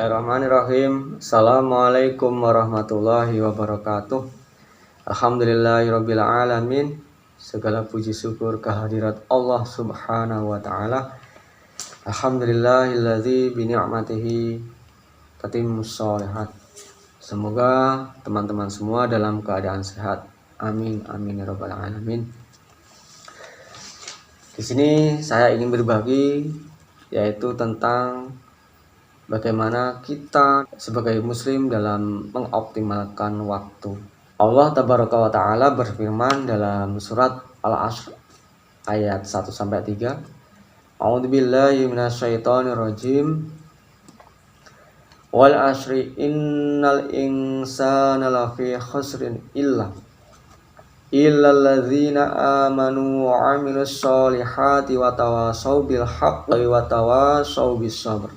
Bismillahirrahmanirrahim. Assalamualaikum warahmatullahi wabarakatuh. Alhamdulillahirabbil alamin. Segala puji syukur kehadirat Allah Subhanahu wa taala. Alhamdulillahilladzi bi ni'matihi tatimmus shalihat. Semoga teman-teman semua dalam keadaan sehat. Amin amin ya rabbal alamin. Di sini saya ingin berbagi yaitu tentang bagaimana kita sebagai muslim dalam mengoptimalkan waktu. Allah tabaraka wa ta'ala berfirman dalam surat Al-Asr ayat 1-3. A'udzubillahi minasyaitonirrajim. Wal asri innal insana lafi khusrin illalladzina amanu wa 'amilus sholihati wa tawasaw bil haqqi wa tawasaw bis sabr.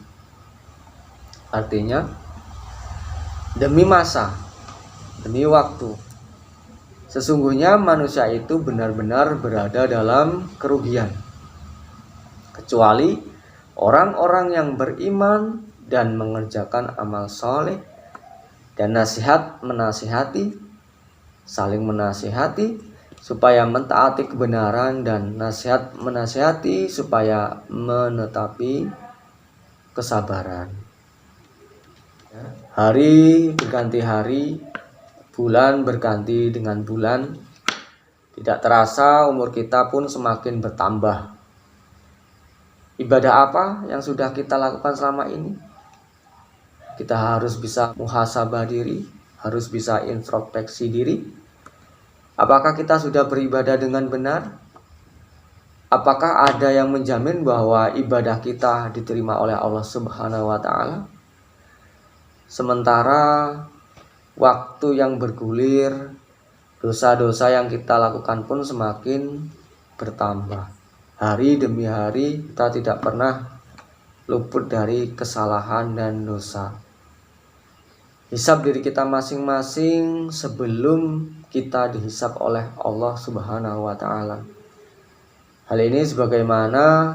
Artinya, demi masa, demi waktu, sesungguhnya manusia itu benar-benar berada dalam kerugian, kecuali orang-orang yang beriman dan mengerjakan amal soleh dan nasihat menasihati, saling menasihati supaya mentaati kebenaran dan nasihat menasihati supaya menetapi kesabaran. Hari berganti hari, bulan berganti dengan bulan. Tidak terasa umur kita pun semakin bertambah. Ibadah apa yang sudah kita lakukan selama ini? Kita harus bisa muhasabah diri, harus bisa introspeksi diri. Apakah kita sudah beribadah dengan benar? Apakah ada yang menjamin bahwa ibadah kita diterima oleh Allah Subhanahu wa ta'ala? Sementara waktu yang bergulir, dosa-dosa yang kita lakukan pun semakin bertambah. Hari demi hari kita tidak pernah luput dari kesalahan dan dosa. Hisab diri kita masing-masing sebelum kita dihisab oleh Allah Subhanahu wa ta'ala. Hal ini sebagaimana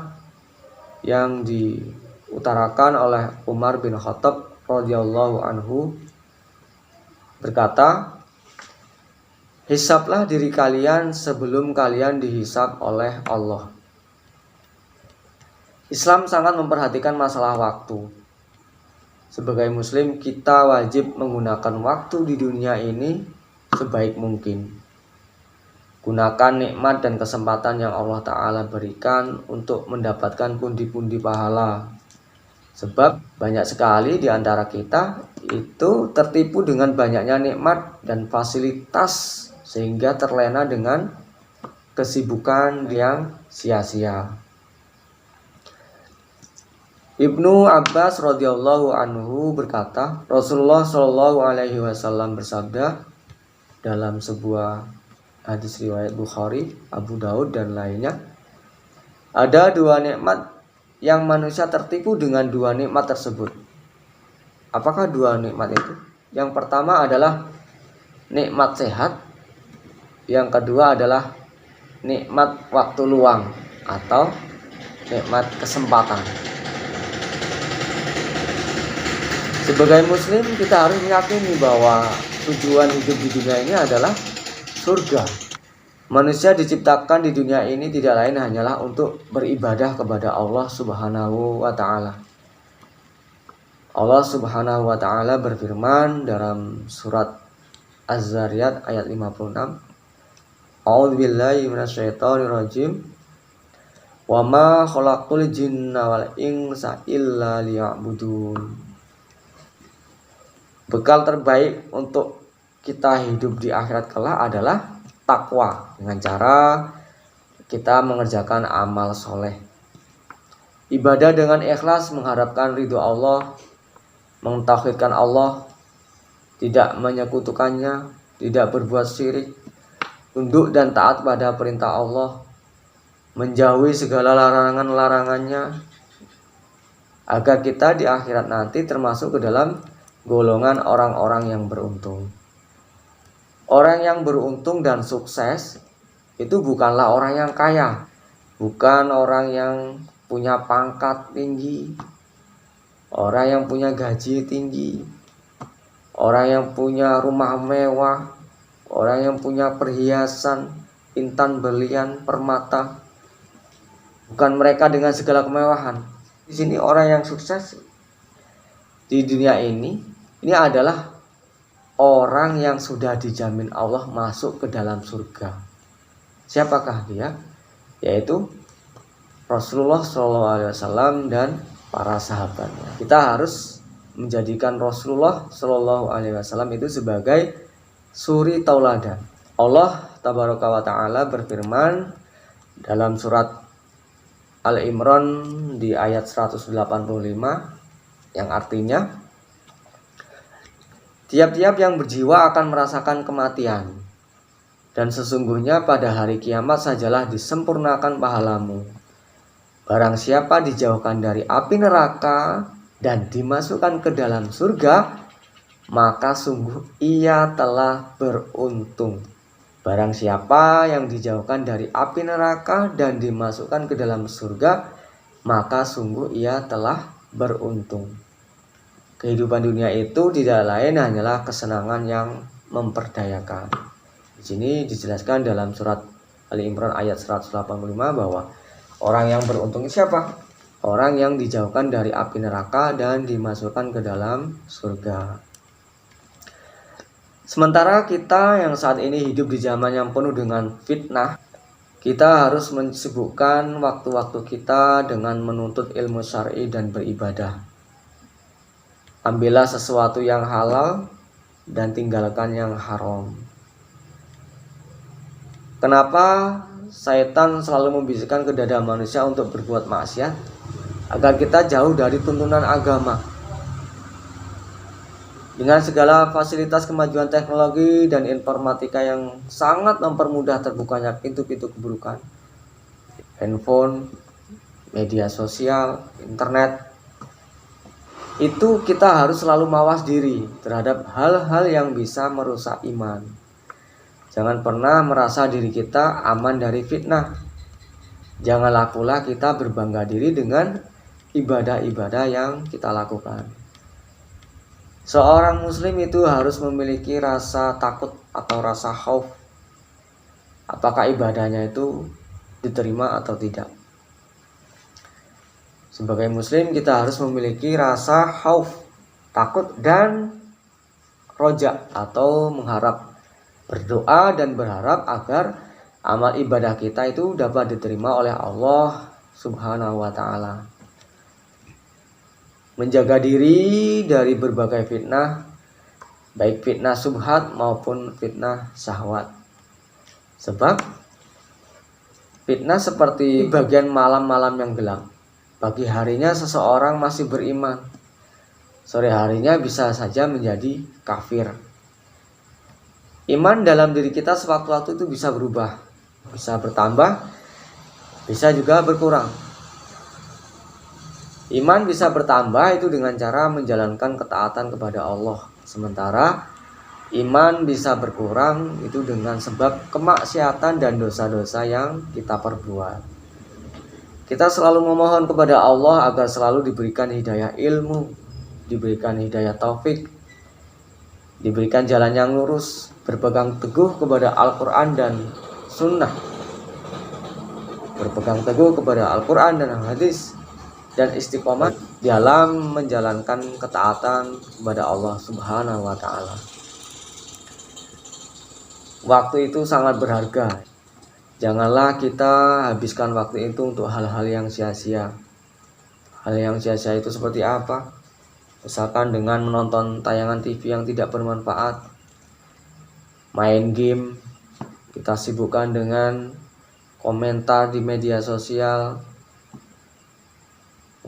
yang diutarakan oleh Umar bin Khattab radhiyallahu anhu berkata, hisablah diri kalian sebelum kalian dihisab oleh Allah. Islam sangat memperhatikan masalah waktu. Sebagai muslim kita wajib menggunakan waktu di dunia ini sebaik mungkin. Gunakan nikmat dan kesempatan yang Allah Ta'ala berikan untuk mendapatkan pundi-pundi pahala. Sebab banyak sekali di antara kita itu tertipu dengan banyaknya nikmat dan fasilitas sehingga terlena dengan kesibukan yang sia-sia. Ibnu Abbas radhiyallahu anhu berkata, Rasulullah shallallahu alaihi wasallam bersabda dalam sebuah hadis riwayat Bukhari, Abu Daud dan lainnya, ada dua nikmat yang manusia tertipu dengan dua nikmat tersebut. Apakah dua nikmat itu? Yang pertama adalah nikmat sehat. Yang kedua adalah nikmat waktu luang atau nikmat kesempatan. Sebagai muslim kita harus meyakini bahwa tujuan hidup di dunia ini adalah surga. Manusia diciptakan di dunia ini tidak lain hanyalah untuk beribadah kepada Allah Subhanahu wa ta'ala. Allah Subhanahu wa ta'ala berfirman dalam surat Az-Zariyat ayat 56. A'udzubillahi minasyaitonirrajim. Wa ma khalaqul jinna wal insa illa liya'budun. Bekal terbaik untuk kita hidup di akhirat kelak adalah takwa, dengan cara kita mengerjakan amal soleh. Ibadah dengan ikhlas mengharapkan ridho Allah, mentauhidkan Allah, tidak menyekutukannya, tidak berbuat syirik, tunduk dan taat pada perintah Allah, menjauhi segala larangan-larangannya, agar kita di akhirat nanti termasuk ke dalam golongan orang-orang yang beruntung. Orang yang beruntung dan sukses itu bukanlah orang yang kaya, bukan orang yang punya pangkat tinggi, orang yang punya gaji tinggi, orang yang punya rumah mewah, orang yang punya perhiasan, intan, berlian, permata. Bukan mereka dengan segala kemewahan. Di sini orang yang sukses di dunia ini adalah orang yang sudah dijamin Allah masuk ke dalam surga. Siapakah dia? Yaitu Rasulullah SAW dan para sahabatnya. Kita harus menjadikan Rasulullah SAW itu sebagai suri tauladan. Allah Tabaraka wa Ta'ala berfirman dalam surat Al-Imran di ayat 185 yang artinya, tiap-tiap yang berjiwa akan merasakan kematian, dan sesungguhnya pada hari kiamat sajalah disempurnakan pahalamu. Barang siapa dijauhkan dari api neraka dan dimasukkan ke dalam surga, maka sungguh ia telah beruntung. Barang siapa yang dijauhkan dari api neraka dan dimasukkan ke dalam surga, maka sungguh ia telah beruntung. Kehidupan dunia itu tidak lain hanyalah kesenangan yang memperdayakan. Di sini dijelaskan dalam surat Ali Imran ayat 185 bahwa orang yang beruntung siapa? Orang yang dijauhkan dari api neraka dan dimasukkan ke dalam surga. Sementara kita yang saat ini hidup di zaman yang penuh dengan fitnah, kita harus mensibukkan waktu-waktu kita dengan menuntut ilmu syar'i dan beribadah. Ambillah sesuatu yang halal dan tinggalkan yang haram. Kenapa Syaitan selalu membisikkan ke dada manusia untuk berbuat maksiat? Agar kita jauh dari tuntunan agama. Dengan segala fasilitas kemajuan teknologi dan informatika yang sangat mempermudah terbukanya pintu-pintu keburukan, handphone, media sosial, internet, itu kita harus selalu mawas diri terhadap hal-hal yang bisa merusak iman. Jangan pernah merasa diri kita aman dari fitnah. Janganlah pula kita berbangga diri dengan ibadah-ibadah yang kita lakukan. Seorang muslim itu harus memiliki rasa takut atau rasa khauf. Apakah ibadahnya itu diterima atau tidak? Sebagai muslim kita harus memiliki rasa khauf, takut dan roja atau mengharap, berdoa dan berharap agar amal ibadah kita itu dapat diterima oleh Allah Subhanahu wa Ta'ala. Menjaga diri dari berbagai fitnah, baik fitnah subhat maupun fitnah syahwat. Sebab fitnah seperti bagian malam-malam yang gelap. Pagi harinya seseorang masih beriman, sore harinya bisa saja menjadi kafir. Iman dalam diri kita sewaktu-waktu itu bisa berubah, bisa bertambah, bisa juga berkurang. Iman bisa bertambah itu dengan cara menjalankan ketaatan kepada Allah. Sementara iman bisa berkurang itu dengan sebab kemaksiatan dan dosa-dosa yang kita perbuat. Kita selalu memohon kepada Allah agar selalu diberikan hidayah ilmu, diberikan hidayah taufik, diberikan jalan yang lurus, berpegang teguh kepada Al-Quran dan Sunnah, berpegang teguh kepada Al-Quran dan hadis, dan istiqomah dalam menjalankan ketaatan kepada Allah Subhanahu wa Ta'ala. Waktu itu sangat berharga. Janganlah kita habiskan waktu itu untuk hal-hal yang sia-sia. Hal yang sia-sia itu seperti apa? Misalkan dengan menonton tayangan TV yang tidak bermanfaat, main game, kita sibukkan dengan komentar di media sosial,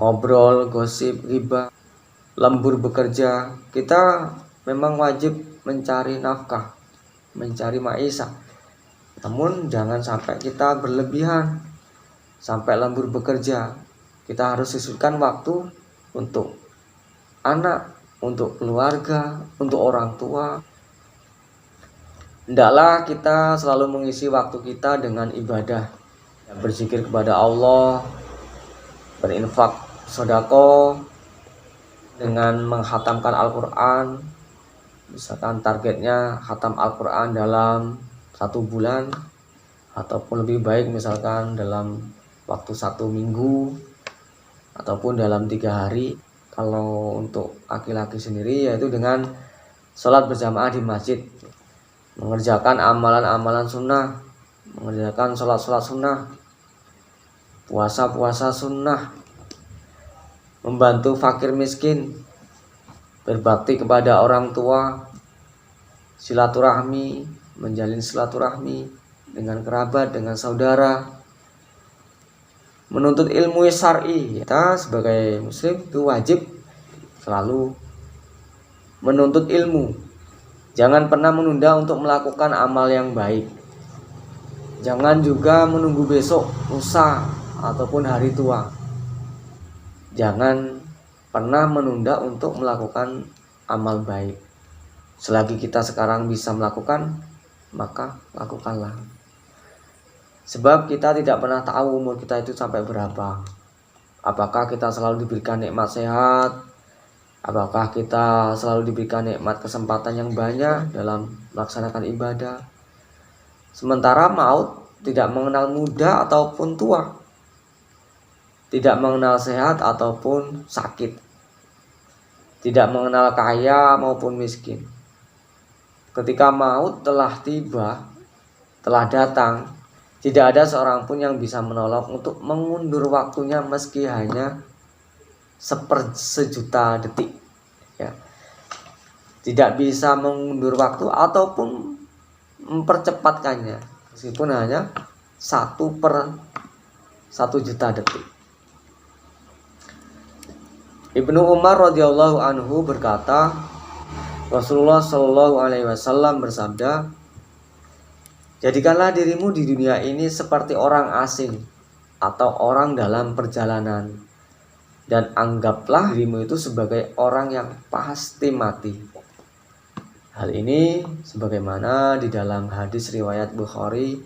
ngobrol, gosip, ghibah, lembur bekerja. Kita memang wajib mencari nafkah, mencari maisha. Namun jangan sampai kita berlebihan, sampai lembur bekerja. Kita harus sisihkan waktu untuk anak, untuk keluarga, untuk orang tua. Hendaklah kita selalu mengisi waktu kita dengan ibadah, berzikir kepada Allah, berinfak sedekah, dengan menghatamkan Al-Quran. Misalkan targetnya khatam Al-Quran dalam 1 bulan, ataupun lebih baik misalkan dalam waktu 1 minggu, ataupun dalam 3 hari. Kalau untuk laki-laki sendiri yaitu dengan sholat berjamaah di masjid, mengerjakan amalan-amalan sunnah, mengerjakan sholat-sholat sunnah, puasa-puasa sunnah, membantu fakir miskin, berbakti kepada orang tua, silaturahmi, menjalin silaturahmi dengan kerabat, dengan saudara, menuntut ilmu syar'i. Kita sebagai muslim itu wajib selalu menuntut ilmu. Jangan pernah menunda untuk melakukan amal yang baik. Jangan juga menunggu besok, lusa, ataupun hari tua. Jangan pernah menunda untuk melakukan amal baik. Selagi kita sekarang bisa melakukan, maka lakukanlah. Sebab kita tidak pernah tahu umur kita itu sampai berapa. Apakah kita selalu diberikan nikmat sehat? Apakah kita selalu diberikan nikmat kesempatan yang banyak dalam melaksanakan ibadah? Sementara maut tidak mengenal muda ataupun tua, tidak mengenal sehat ataupun sakit, tidak mengenal kaya maupun miskin. Ketika maut telah tiba, telah datang, tidak ada seorang pun yang bisa menolong untuk mengundur waktunya meski hanya sejuta detik. Ya. Tidak bisa mengundur waktu ataupun mempercepatkannya meskipun hanya 1/1.000.000 detik. Ibnu Umar radhiyallahu anhu berkata, Rasulullah Shallallahu alaihi wasallam bersabda, jadikanlah dirimu di dunia ini seperti orang asing atau orang dalam perjalanan, dan anggaplah dirimu itu sebagai orang yang pasti mati. Hal ini sebagaimana di dalam hadis riwayat Bukhari,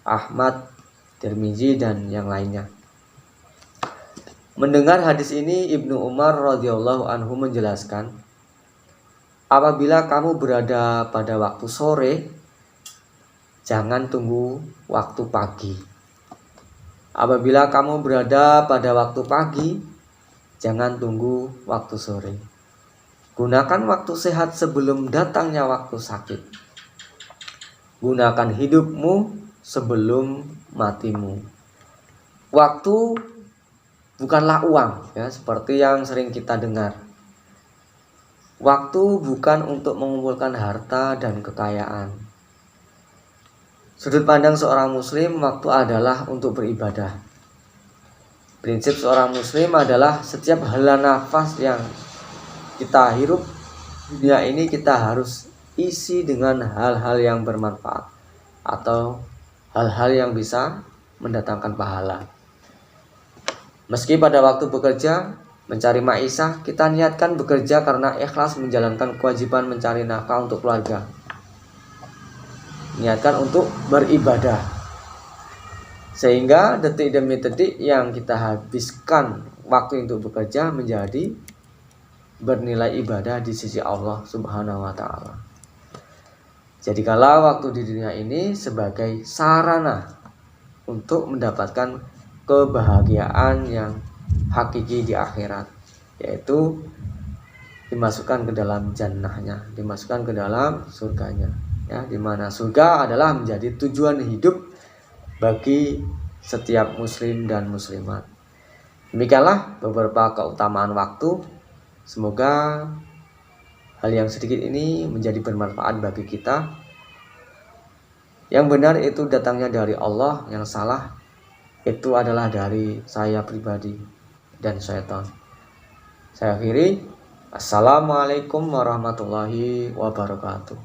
Ahmad, Tirmizi, dan yang lainnya. Mendengar hadis ini, Ibnu Umar radhiyallahu anhu menjelaskan, apabila kamu berada pada waktu sore, jangan tunggu waktu pagi. Apabila kamu berada pada waktu pagi, jangan tunggu waktu sore. Gunakan waktu sehat sebelum datangnya waktu sakit. Gunakan hidupmu sebelum matimu. Waktu bukanlah uang, ya, seperti yang sering kita dengar. Waktu bukan untuk mengumpulkan harta dan kekayaan. Sudut pandang seorang muslim, waktu adalah untuk beribadah. Prinsip seorang muslim adalah setiap hela nafas yang kita hirup dunia ini kita harus isi dengan hal-hal yang bermanfaat atau hal-hal yang bisa mendatangkan pahala. Meski pada waktu bekerja, mencari maisha, kita niatkan bekerja karena ikhlas menjalankan kewajiban mencari nafkah untuk keluarga. Niatkan untuk beribadah. Sehingga detik demi detik yang kita habiskan waktu untuk bekerja menjadi bernilai ibadah di sisi Allah Subhanahu wa Ta'ala. Jadikanlah waktu di dunia ini sebagai sarana untuk mendapatkan kebahagiaan yang hakiki di akhirat, yaitu dimasukkan ke dalam jannahnya, dimasukkan ke dalam surganya, ya, dimana surga adalah menjadi tujuan hidup bagi setiap muslim dan muslimat. Demikianlah beberapa keutamaan waktu. Semoga hal yang sedikit ini menjadi bermanfaat bagi kita. Yang benar itu datangnya dari Allah, yang salah itu adalah dari saya pribadi dan syaitan. Saya akhiri. Assalamualaikum warahmatullahi wabarakatuh.